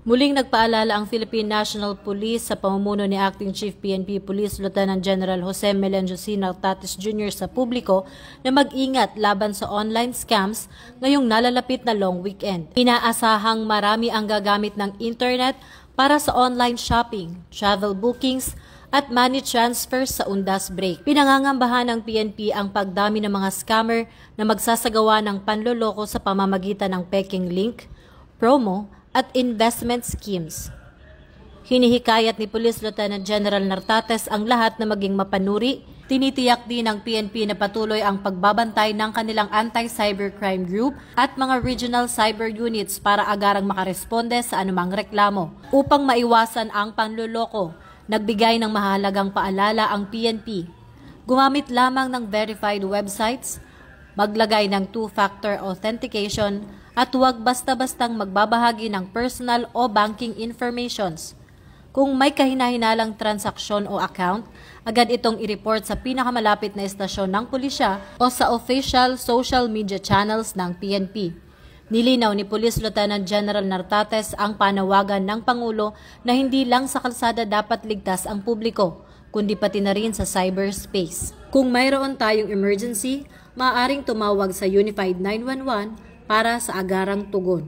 Muling nagpaalala ang Philippine National Police sa pamumuno ni Acting Chief PNP Police Lieutenant General Jose Melencio C. Nartates Jr. sa publiko na mag-ingat laban sa online scams ngayong nalalapit na long weekend. Inaasahang marami ang gagamit ng internet para sa online shopping, travel bookings, at money transfers sa undas break. Pinangangambahan ng PNP ang pagdami ng mga scammer na magsasagawa ng panloloko sa pamamagitan ng peking link, promo, at investment schemes. Hinihikayat ni Police Lieutenant General Nartates ang lahat na maging mapanuri. Tinitiyak din ng PNP na patuloy ang pagbabantay ng kanilang anti-cybercrime group at mga regional cyber units para agarang makaresponde sa anumang reklamo. Upang maiwasan ang panloloko, nagbigay ng mahalagang paalala ang PNP. Gumamit lamang ng verified websites, maglagay ng two-factor authentication, at huwag basta-bastang magbabahagi ng personal o banking informations. Kung may kahinahinalang transaksyon o account, agad itong i-report sa pinakamalapit na estasyon ng pulisya o sa official social media channels ng PNP. Nilinaw ni Police Lieutenant General Nartates ang panawagan ng Pangulo na hindi lang sa kalsada dapat ligtas ang publiko, kundi pati na rin sa cyberspace. Kung mayroon tayong emergency, maaaring tumawag sa Unified 911 para sa agarang tugon.